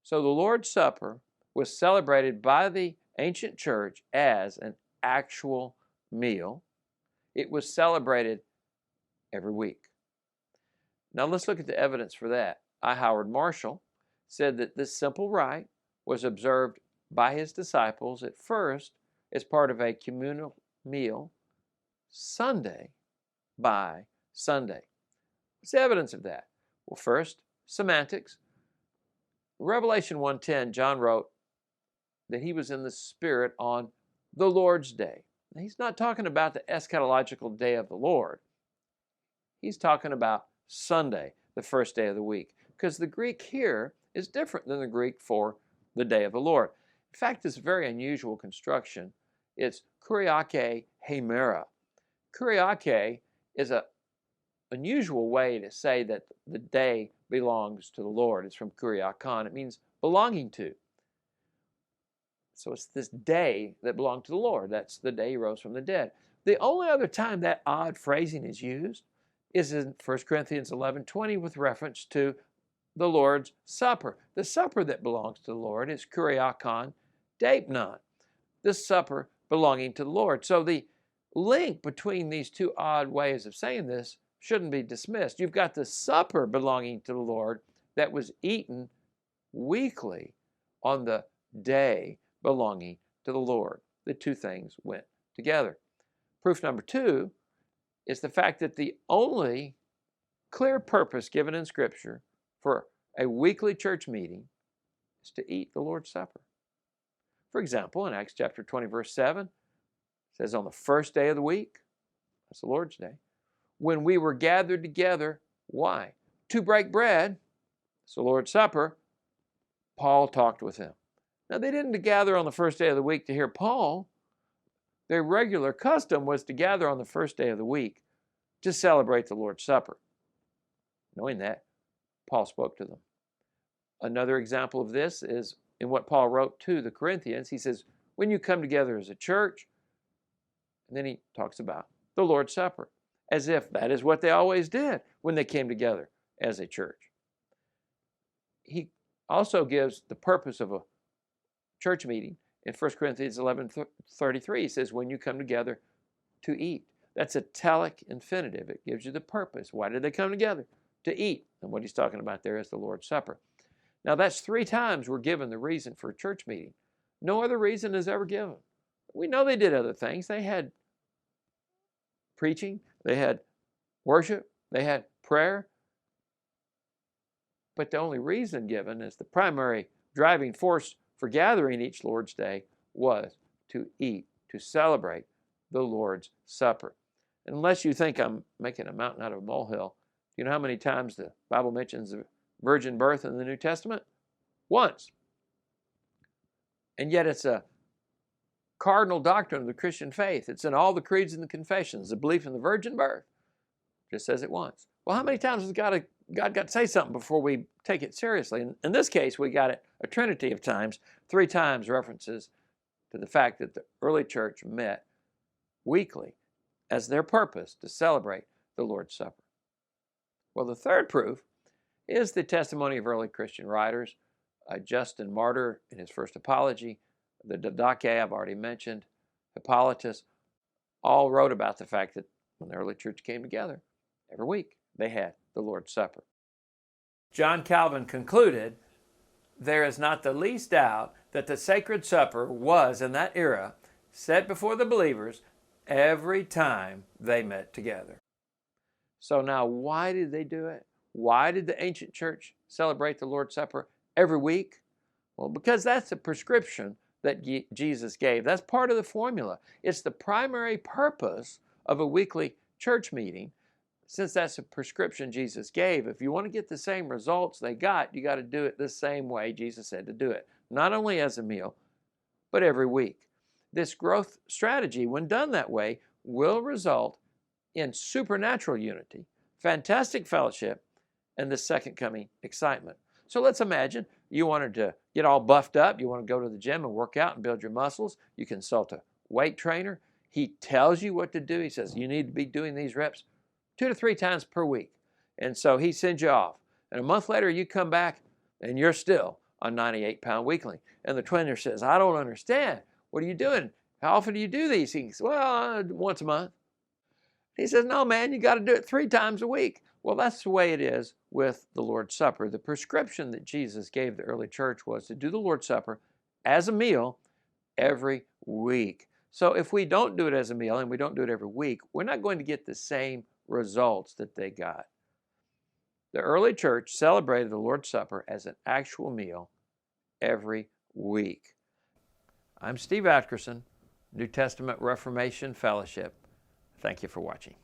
So the Lord's Supper was celebrated by the ancient church as an actual meal. It was celebrated every week. Now let's look at the evidence for that. I. Howard Marshall said that this simple rite was observed by his disciples at first as part of a communal meal, Sunday by Sunday. What's the evidence of that? Well, first, Semantics. Revelation 1:10, John wrote that he was in the Spirit on the Lord's Day. Now, he's not talking about the eschatological day of the Lord. He's talking about Sunday, the first day of the week, because the Greek here is different than the Greek for the day of the Lord. In fact, it's a very unusual construction. It's Kuryake hemera. Kuryake is an unusual way to say that the day belongs to the Lord. It's from Kuryakon. It means belonging to. So it's this day that belonged to the Lord. That's the day he rose from the dead. The only other time that odd phrasing is used is in 1 Corinthians 11:20 with reference to the Lord's Supper. The supper that belongs to the Lord is Kuryakon Deipnon, the supper belonging to the Lord. So the link between these two odd ways of saying this shouldn't be dismissed. You've got the supper belonging to the Lord that was eaten weekly on the day belonging to the Lord. The two things went together. Proof number 2 is the fact that the only clear purpose given in Scripture for a weekly church meeting is to eat the Lord's Supper. For example, in Acts chapter 20, verse 7, it says, on the first day of the week, that's the Lord's Day, when we were gathered together, why? To break bread, it's the Lord's Supper, Paul talked with them. Now, they didn't gather on the first day of the week to hear Paul. Their regular custom was to gather on the first day of the week to celebrate the Lord's Supper. Knowing that, Paul spoke to them. Another example of this is in what Paul wrote to the Corinthians. He says, when you come together as a church, and then he talks about the Lord's Supper, as if that is what they always did when they came together as a church. He also gives the purpose of a church meeting in 1 Corinthians 11:33. He says, when you come together to eat. That's a telic infinitive. It gives you the purpose. Why did they come together? To eat. And what he's talking about there is the Lord's Supper. Now, that's 3 times we're given the reason for a church meeting. No other reason is ever given. We know they did other things. They had preaching. They had worship. They had prayer. But the only reason given is the primary driving force for gathering each Lord's Day was to eat, to celebrate the Lord's Supper. Unless you think I'm making a mountain out of a molehill, you know how many times the Bible mentions the virgin birth in the New Testament? Once. And yet it's a cardinal doctrine of the Christian faith. It's in all the creeds and the confessions, the belief in the virgin birth. Just says it once. Well, how many times has God got to say something before we take it seriously? In this case, we got it a trinity of times, 3 times references to the fact that the early church met weekly as their purpose to celebrate the Lord's Supper. Well, the third proof is the testimony of early Christian writers. Justin Martyr in his first apology, the Didache I've already mentioned, Hippolytus, all wrote about the fact that when the early church came together, every week they had the Lord's Supper. John Calvin concluded, there is not the least doubt that the sacred supper was, in that era, set before the believers every time they met together. So now, why did they do it? Why did the ancient church celebrate the Lord's Supper every week? Well, because that's the prescription that Jesus gave. That's part of the formula. It's the primary purpose of a weekly church meeting. Since that's a prescription Jesus gave, if you want to get the same results they got, you got to do it the same way Jesus said to do it. Not only as a meal, but every week. This growth strategy, when done that way, will result in supernatural unity, fantastic fellowship, and the second coming excitement. So let's imagine you wanted to get all buffed up. You want to go to the gym and work out and build your muscles. You consult a weight trainer. He tells you what to do. He says, you need to be doing these reps 2 to 3 times per week. And so he sends you off. And a month later, you come back and you're still a 98-pound weakling. And the trainer says, I don't understand. What are you doing? How often do you do these things? Well, once a month. He says, no, man, you got to do it 3 times a week. Well, that's the way it is with the Lord's Supper. The prescription that Jesus gave the early church was to do the Lord's Supper as a meal every week. So if we don't do it as a meal and we don't do it every week, we're not going to get the same results that they got. The early church celebrated the Lord's Supper as an actual meal every week. I'm Steve Atkerson, New Testament Reformation Fellowship. Thank you for watching.